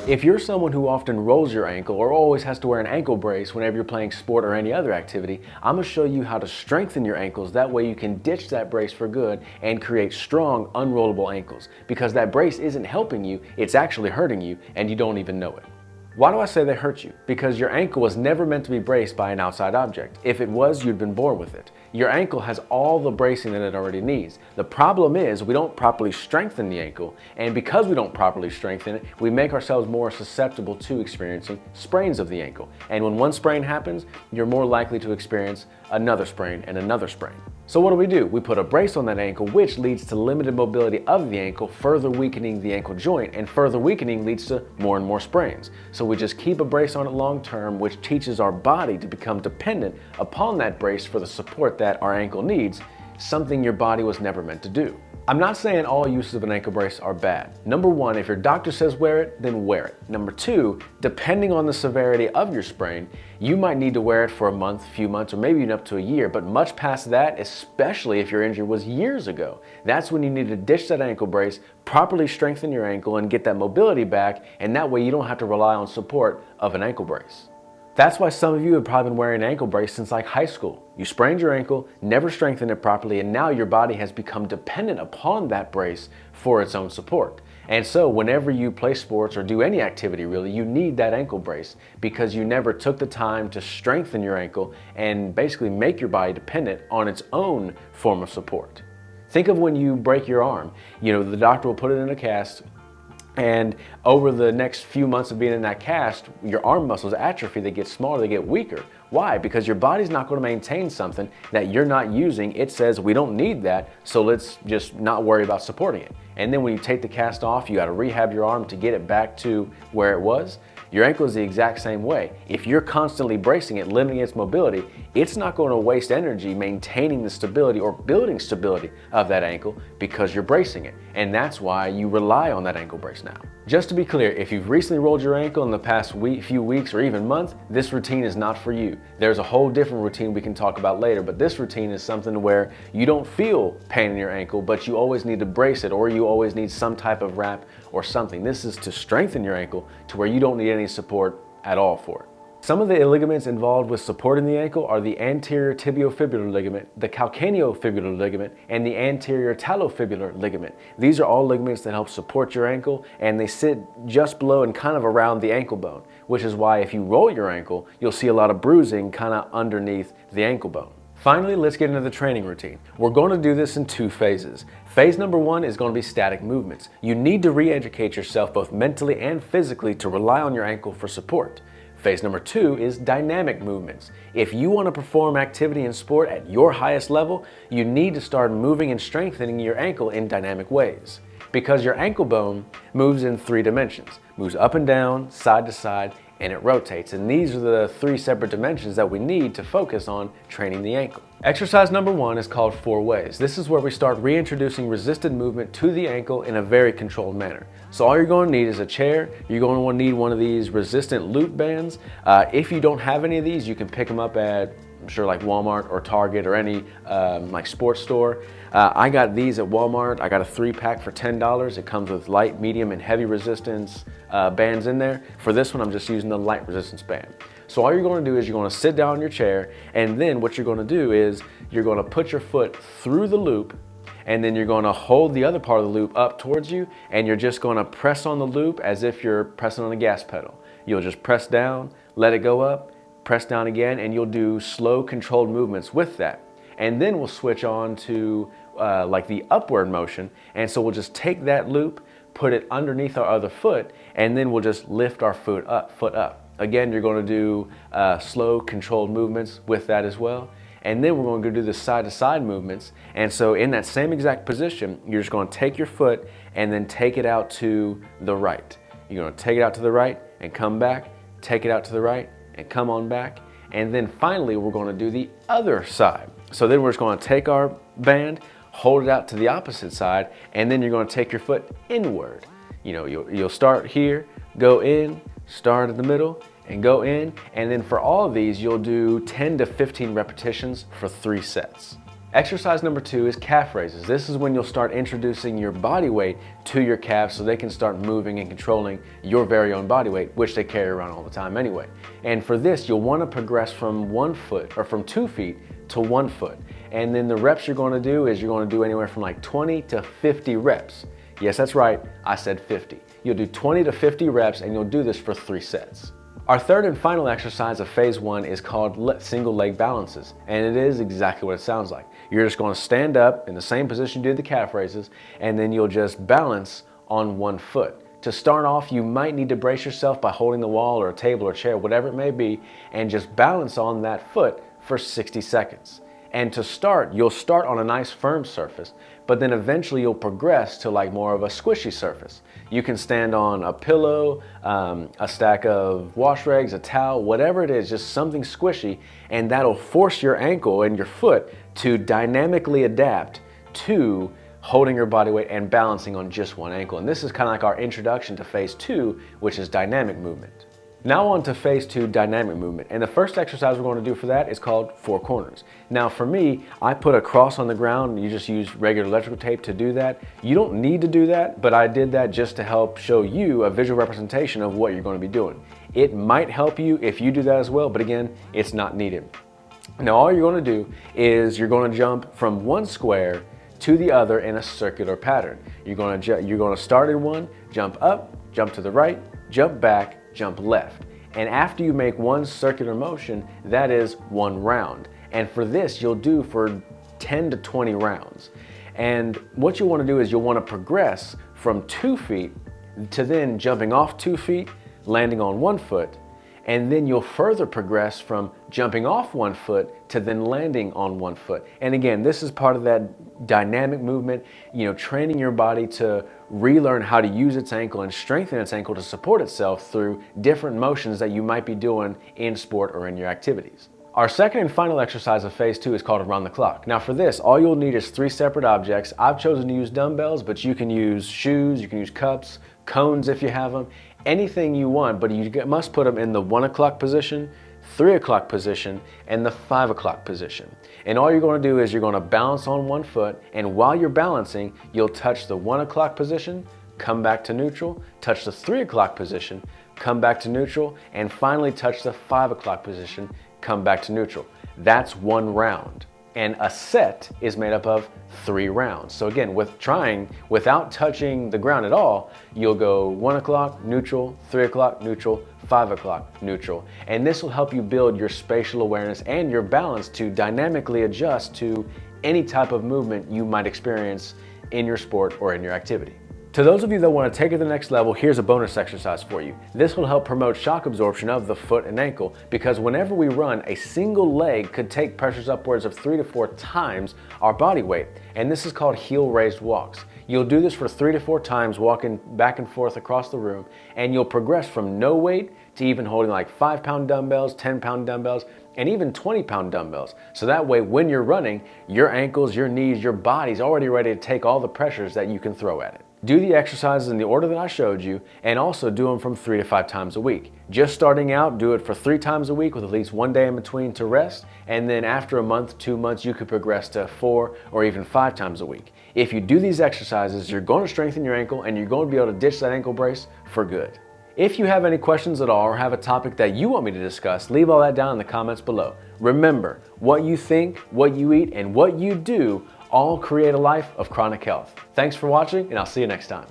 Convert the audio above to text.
If you're someone who often rolls your ankle or always has to wear an ankle brace whenever you're playing sport or any other activity, I'm going to show you how to strengthen your ankles. That way you can ditch that brace for good and create strong, unrollable ankles. Because that brace isn't helping you, it's actually hurting you, and you don't even know it. Why do I say they hurt you? Because your ankle was never meant to be braced by an outside object. If it was, you'd been born with it. Your ankle has all the bracing that it already needs. The problem is we don't properly strengthen the ankle, and because we don't properly strengthen it, we make ourselves more susceptible to experiencing sprains of the ankle. And when one sprain happens, you're more likely to experience another sprain and another sprain. So what do? We put a brace on that ankle, which leads to limited mobility of the ankle, further weakening the ankle joint, and further weakening leads to more and more sprains. So we just keep a brace on it long term, which teaches our body to become dependent upon that brace for the support that our ankle needs, something your body was never meant to do. I'm not saying all uses of an ankle brace are bad. Number one, if your doctor says wear it, then wear it. Number two, depending on the severity of your sprain, you might need to wear it for a month, few months, or maybe even up to a year, but much past that, especially if your injury was years ago, that's when you need to ditch that ankle brace, properly strengthen your ankle, and get that mobility back, and that way you don't have to rely on support of an ankle brace. That's why some of you have probably been wearing an ankle brace since like high school. You sprained your ankle, never strengthened it properly, and now your body has become dependent upon that brace for its own support. And so whenever you play sports or do any activity really, you need that ankle brace because you never took the time to strengthen your ankle and basically make your body dependent on its own form of support. Think of when you break your arm. The doctor will put it in a cast, and over the next few months of being in that cast, your arm muscles atrophy, they get smaller, they get weaker. Why? Because your body's not going to maintain something that you're not using. It says we don't need that, so let's just not worry about supporting it. And then when you take the cast off, you got to rehab your arm to get it back to where it was. Your ankle is the exact same way. If you're constantly bracing it, limiting its mobility, it's not going to waste energy maintaining the stability or building stability of that ankle because you're bracing it. And that's why you rely on that ankle brace now. Just to be clear, if you've recently rolled your ankle in the past few weeks or even month, this routine is not for you. There's a whole different routine we can talk about later, but this routine is something where you don't feel pain in your ankle, but you always need to brace it, or you always need some type of wrap or something. This is to strengthen your ankle to where you don't need any support at all for it. Some of the ligaments involved with supporting the ankle are the anterior tibiofibular ligament, the calcaneofibular ligament, and the anterior talofibular ligament. These are all ligaments that help support your ankle, and they sit just below and kind of around the ankle bone, which is why if you roll your ankle, you'll see a lot of bruising kind of underneath the ankle bone. Finally, let's get into the training routine. We're going to do this in two phases. Phase number one is going to be static movements. You need to re-educate yourself both mentally and physically to rely on your ankle for support. Phase number two is dynamic movements. If you want to perform activity in sport at your highest level, you need to start moving and strengthening your ankle in dynamic ways. Because your ankle bone moves in 3 dimensions, moves up and down, side to side, and it rotates. And these are the 3 separate dimensions that we need to focus on training the ankle. Exercise number 1 is called 4 ways. This is where we start reintroducing resisted movement to the ankle in a very controlled manner. So all you're going to need is a chair. You're going to need one of these resistant loop bands. If you don't have any of these, you can pick them up at, I'm sure, like Walmart or Target or any like sports store. I got these at Walmart. I got a 3-pack for $10. It comes with light, medium, and heavy resistance bands in there. For this one, I'm just using the light resistance band. So all you're going to do is you're going to sit down in your chair, and then what you're going to do is you're going to put your foot through the loop, and then you're going to hold the other part of the loop up towards you, and you're just going to press on the loop as if you're pressing on a gas pedal. You'll just press down, let it go up, press down again, and you'll do slow controlled movements with that. And then we'll switch on to like the upward motion, and so we'll just take that loop, put it underneath our other foot, and then we'll just lift our foot up. Again, you're going to do slow controlled movements with that as well. And then we're going to do the side-to-side movements. And so in that same exact position, you're just going to take your foot and then take it out to the right. You're going to take it out to the right and come back, take it out to the right and come on back. And then finally, we're going to do the other side. So then we're just going to take our band, hold it out to the opposite side, and then you're going to take your foot inward. You'll start here, go in, start in the middle, and go in, and then for all of these, you'll do 10 to 15 repetitions for 3 sets. Exercise number 2 is calf raises. This is when you'll start introducing your body weight to your calves so they can start moving and controlling your very own body weight, which they carry around all the time anyway. And for this, you'll want to progress from 1 foot or from 2 feet to 1 foot. And then the reps you're going to do is you're going to do anywhere from like 20 to 50 reps. Yes, that's right, I said 50. You'll do 20 to 50 reps and you'll do this for 3 sets. Our third and final exercise of phase 1 is called single leg balances, and it is exactly what it sounds like. You're just going to stand up in the same position you did the calf raises, and then you'll just balance on 1 foot. To start off, you might need to brace yourself by holding the wall or a table or chair, whatever it may be, and just balance on that foot for 60 seconds. And to start, you'll start on a nice firm surface, but then eventually you'll progress to like more of a squishy surface. You can stand on a pillow, a stack of wash rags, a towel, whatever it is, just something squishy, and that'll force your ankle and your foot to dynamically adapt to holding your body weight and balancing on just one ankle. And this is kind of like our introduction to phase 2, which is dynamic movement. Now on to phase 2, dynamic movement. And the first exercise we're going to do for that is called 4 corners. Now for me, I put a cross on the ground. You just use regular electrical tape to do that. You don't need to do that, but I did that just to help show you a visual representation of what you're going to be doing. It might help you if you do that as well, but again, it's not needed. Now all you're going to do is you're going to jump from one square to the other in a circular pattern. You're going to start in one, jump up, jump to the right, jump back, jump left. And after you make one circular motion, that is 1 round. And for this, you'll do for 10 to 20 rounds. And what you want to do is you'll want to progress from 2 feet to then jumping off 2 feet, landing on 1 foot, and then you'll further progress from jumping off 1 foot to then landing on 1 foot. And again, this is part of that dynamic movement, training your body to relearn how to use its ankle and strengthen its ankle to support itself through different motions that you might be doing in sport or in your activities. Our second and final exercise of phase 2 is called around the clock. Now for this, all you'll need is 3 separate objects. I've chosen to use dumbbells, but you can use shoes, you can use cups, cones if you have them, anything you want, but you must put them in the 1 o'clock position, 3 o'clock position, and the 5 o'clock position. And all you're going to do is you're going to balance on 1 foot, and while you're balancing, you'll touch the 1 o'clock position, come back to neutral, touch the 3 o'clock position, come back to neutral, and finally touch the 5 o'clock position, come back to neutral. That's 1 round. And a set is made up of 3 rounds. So again, without touching the ground at all, you'll go 1 o'clock, neutral, 3 o'clock, neutral, 5 o'clock, neutral. And this will help you build your spatial awareness and your balance to dynamically adjust to any type of movement you might experience in your sport or in your activity. To those of you that want to take it to the next level, here's a bonus exercise for you. This will help promote shock absorption of the foot and ankle, because whenever we run, a single leg could take pressures upwards of 3 to 4 times our body weight. And this is called heel raised walks. You'll do this for 3 to 4 times, walking back and forth across the room, and you'll progress from no weight to even holding like 5-pound dumbbells, 10-pound dumbbells, and even 20-pound dumbbells. So that way, when you're running, your ankles, your knees, your body's already ready to take all the pressures that you can throw at it. Do the exercises in the order that I showed you, and also do them from 3 to 5 times a week. Just starting out, do it for 3 times a week with at least 1 day in between to rest, and then after a month, 2 months, you could progress to 4 or even 5 times a week. If you do these exercises, you're going to strengthen your ankle and you're going to be able to ditch that ankle brace for good. If you have any questions at all or have a topic that you want me to discuss, leave all that down in the comments below. Remember, what you think, what you eat, and what you do all create a life of chronic health. Thanks for watching, and I'll see you next time.